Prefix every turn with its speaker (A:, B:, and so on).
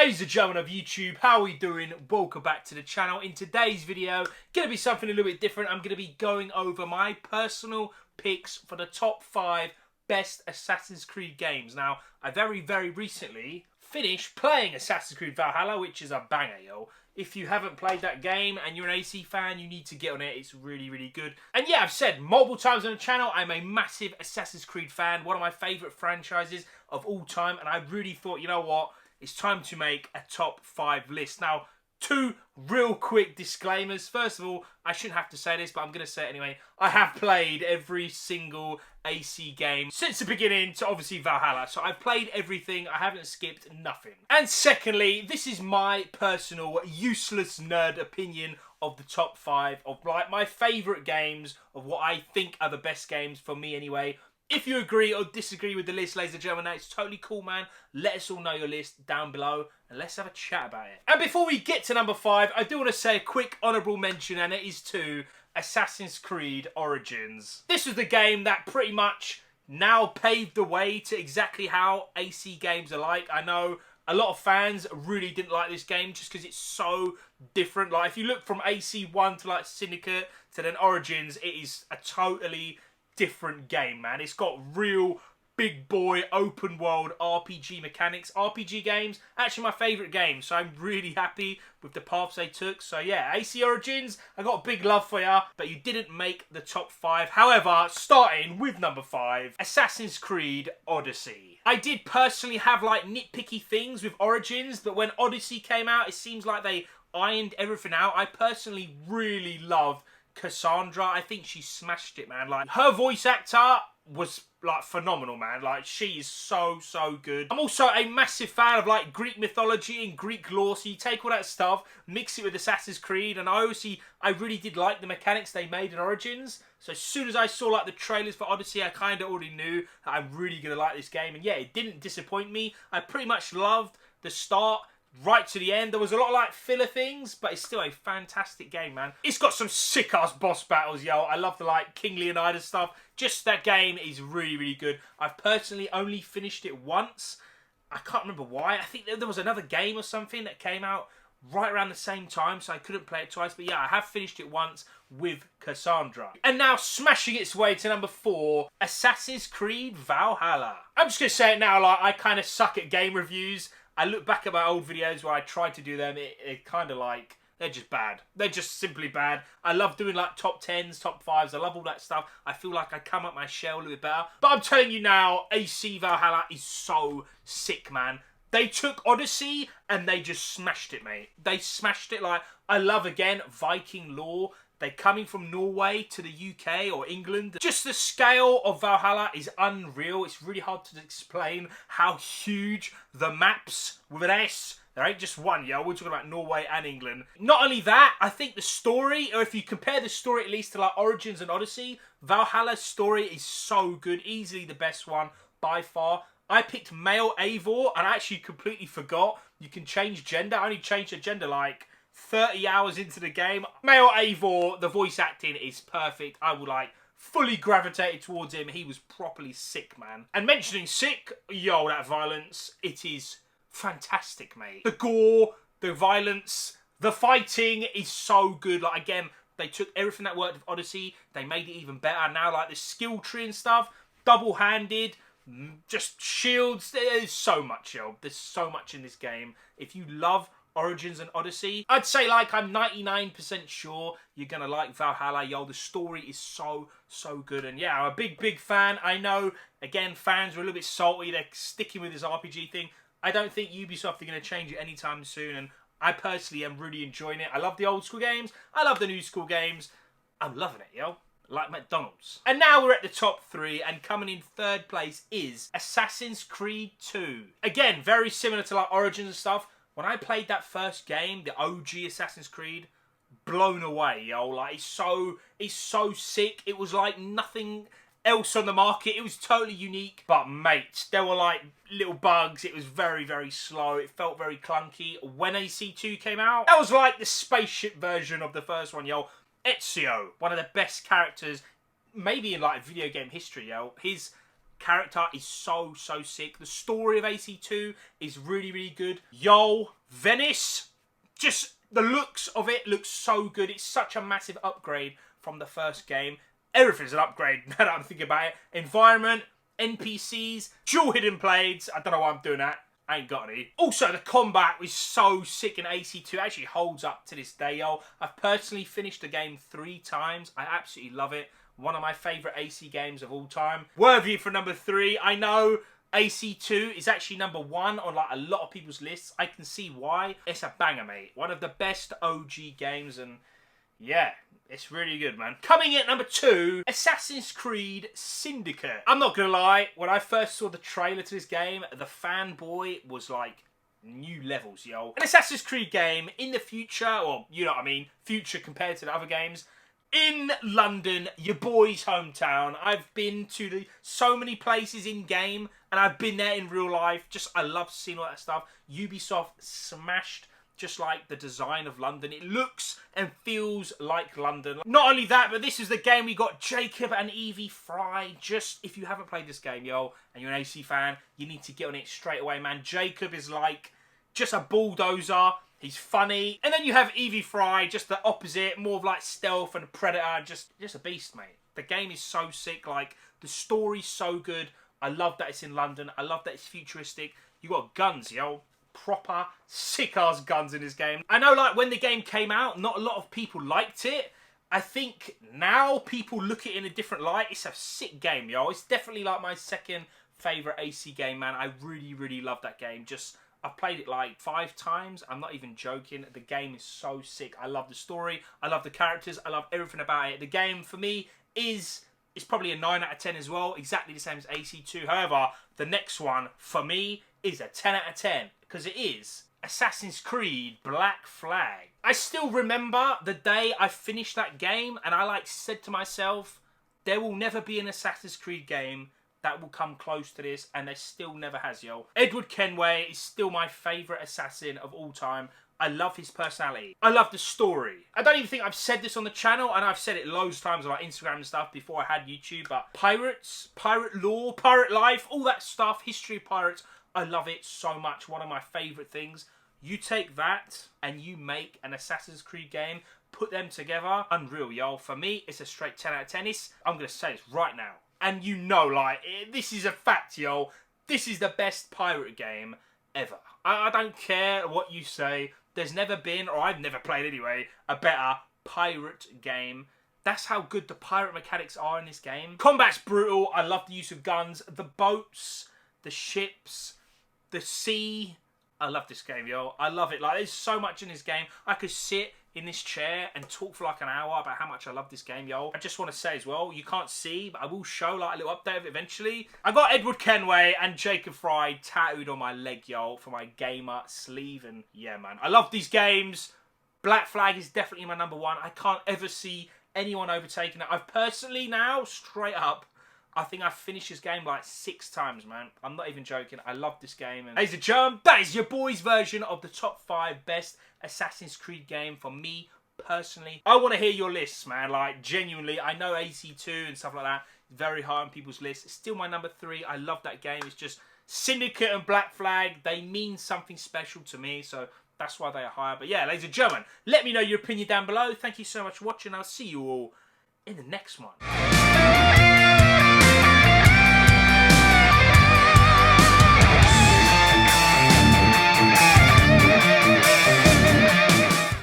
A: Ladies and gentlemen of YouTube, how are we doing? Welcome back to the channel. In today's video, going to be something a little bit different. I'm going to be going over my personal picks for the top 5 best Assassin's Creed games. Now, I very recently finished playing Assassin's Creed Valhalla, which is a banger, yo. If you haven't played that game and you're an AC fan, you need to get on it. It's really good. And yeah, I've said multiple times on the channel, I'm a massive Assassin's Creed fan. One of my favourite franchises of all time. And I really thought, you know what? It's time to make a top 5 list. Now, 2 real quick disclaimers. First of all, I shouldn't have to say this, but I'm going to say it anyway. I have played every single AC game since the beginning to obviously Valhalla. So I've played everything. I haven't skipped nothing. And secondly, this is my personal useless nerd opinion of the top 5 of like my favourite games, of what I think are the best games for me anyway. If you agree or disagree with the list, ladies and gentlemen, it's totally cool, man. Let us all know your list down below and let's have a chat about it. And before we get to number 5, I do want to say a quick honourable mention, and it is to Assassin's Creed Origins. This was the game that pretty much now paved the way to exactly how AC games are like. I know a lot of fans really didn't like this game just because it's so different. Like, if you look from AC1 to like Syndicate to then Origins, it is a totally different game, man. It's got real big boy open world RPG mechanics. RPG games, actually my favourite game, so I'm really happy with the paths they took. So yeah, AC Origins, I got a big love for ya, but you didn't make the top 5. However, starting with number 5, Assassin's Creed Odyssey. I did personally have like nitpicky things with Origins, but when Odyssey came out, it seems like they ironed everything out. I personally really love Cassandra. I think she smashed it, man. Like, her voice actor was like phenomenal, man. Like, she is so good. I'm also a massive fan of like Greek mythology and Greek lore, so you take all that stuff, mix it with Assassin's Creed, and I really did like the mechanics they made in Origins. So as soon as I saw like the trailers for Odyssey, I kind of already knew that I'm really gonna like this game, and yeah, it didn't disappoint me. I pretty much loved the start right to the end. There was a lot of like filler things, but it's still a fantastic game, man. It's got some sick ass boss battles, yo. I love the like King Leonidas stuff. Just that game is really good. I've personally only finished it once. I can't remember why. I think there was another game or something that came out right around the same time, so I couldn't play it twice. But yeah, I have finished it once with Cassandra. And now smashing its way to number 4, Assassin's Creed Valhalla. I'm just gonna say it now, like, I kind of suck at game reviews. I look back at my old videos where I tried to do them, it kind of like, they're just bad. They're just simply bad. I love doing like top 10s, top 5s. I love all that stuff. I feel like I come up my shell a little bit better. But I'm telling you now, AC Valhalla is so sick, man. They took Odyssey and they just smashed it, mate. They smashed it. Like, I love, again, Viking lore. They're coming from Norway to the UK or England. Just the scale of Valhalla is unreal. It's really hard to explain how huge the maps with an S. There ain't just one, yo. We're talking about Norway and England. Not only that, I think the story, or if you compare the story at least to like Origins and Odyssey, Valhalla's story is so good. Easily the best one by far. I picked male Eivor and I actually completely forgot you can change gender. I only changed the gender like 30 hours into the game. Male Eivor, the voice acting is perfect. I would like fully gravitated towards him. He was properly sick, man. And mentioning sick, yo, that violence, it is fantastic, mate. The gore, the violence, the fighting is so good. Like, again, they took everything that worked with Odyssey, they made it even better. Now, like, the skill tree and stuff, double-handed, just shields. There's so much, yo. There's so much in this game. If you love Origins and Odyssey, I'd say like I'm 99% sure you're gonna like Valhalla, yo. The story is so good, and yeah, I'm a big fan. I know, again, fans are a little bit salty. They're sticking with this RPG thing. I don't think Ubisoft are gonna change it anytime soon, and I personally am really enjoying it. I love the old school games. I love the new school games. I'm loving it, yo. Like McDonald's. And now we're at the top 3, and coming in 3rd place is Assassin's Creed 2. Again, very similar to like Origins and stuff. When I played that first game, the OG Assassin's Creed, blown away, yo. Like, it's so sick. It was like nothing else on the market. It was totally unique. But, mate, there were like little bugs. It was very slow. It felt very clunky. When AC2 came out, that was like the spaceship version of the first one, yo. Ezio, one of the best characters, maybe in like video game history, yo. His character is so sick. The story of AC2 is really good. Yo, Venice, just the looks of it looks so good. It's such a massive upgrade from the first game. Everything's an upgrade now that I'm thinking about it. Environment, NPCs, dual hidden blades. I don't know why I'm doing that. I ain't got any. Also, the combat was so sick in AC2. It actually holds up to this day, yo. I've personally finished the game 3 times. I absolutely love it. One of my favourite AC games of all time. Worthy for number 3. I know AC2 is actually number 1 on like a lot of people's lists. I can see why. It's a banger, mate. One of the best OG games, and yeah, it's really good, man. Coming in at number 2, Assassin's Creed Syndicate. I'm not gonna lie, when I first saw the trailer to this game, the fanboy was like new levels, yo. An Assassin's Creed game in the future, or you know what I mean, future compared to the other games. In London, your boy's hometown. I've been to so many places in game, and I've been there in real life. Just, I love seeing all that stuff. Ubisoft smashed just like the design of London. It looks and feels like London. Not only that, but this is the game we got Jacob and Evie Fry. Just, if you haven't played this game, yo, and you're an AC fan, you need to get on it straight away, man. Jacob is like just a bulldozer. He's funny. And then you have Evie Fry, just the opposite, more of like stealth and predator, just a beast, mate. The game is so sick, like, the story's so good. I love that it's in London. I love that it's futuristic. You got guns, yo. Proper sick-ass guns in this game. I know, like, when the game came out, not a lot of people liked it. I think now people look at it in a different light. It's a sick game, yo. It's definitely, like, my second favourite AC game, man. I really love that game. Just, I've played it, like, 5 times. I'm not even joking. The game is so sick. I love the story. I love the characters. I love everything about it. The game, for me, it's probably a 9 out of 10 as well. Exactly the same as AC2. However, the next one, for me, is a 10 out of 10. Because it is Assassin's Creed Black Flag. I still remember the day I finished that game, and I like said to myself, there will never be an Assassin's Creed game that will come close to this, and there still never has, yo. Edward Kenway is still my favourite assassin of all time. I love his personality. I love the story. I don't even think I've said this on the channel, and I've said it loads of times on like Instagram and stuff before I had YouTube, but pirates, pirate lore, pirate life, all that stuff, history of pirates, I love it so much. One of my favourite things. You take that and you make an Assassin's Creed game, put them together, unreal, yo. For me, it's a straight 10 out of 10. I'm going to say this right now. And you know, like, this is a fact, yo. This is the best pirate game ever. I don't care what you say. There's never been, or I've never played anyway, a better pirate game. That's how good the pirate mechanics are in this game. Combat's brutal. I love the use of guns. The boats, the ships, the sea. I love this game, yo. I love it. Like, there's so much in this game. I could sit in this chair and talk for like an hour about how much I love this game, yo. I just want to say as well, you can't see, but I will show like a little update of it eventually. I got Edward Kenway and Jacob Fry tattooed on my leg, yo, for my gamer sleeve. And yeah, man, I love these games. Black Flag is definitely my number 1. I can't ever see anyone overtaking it. I've personally now, straight up, I think I've finished this game like 6 times, man. I'm not even joking. I love this game. And ladies and gentlemen, that is your boy's version of the top 5 best Assassin's Creed game for me, personally. I want to hear your lists, man. Like, genuinely, I know AC2 and stuff like that is very high on people's lists. It's still my number 3. I love that game. It's just Syndicate and Black Flag. They mean something special to me, so that's why they are higher. But yeah, ladies and gentlemen, let me know your opinion down below. Thank you so much for watching. I'll see you all in the next one.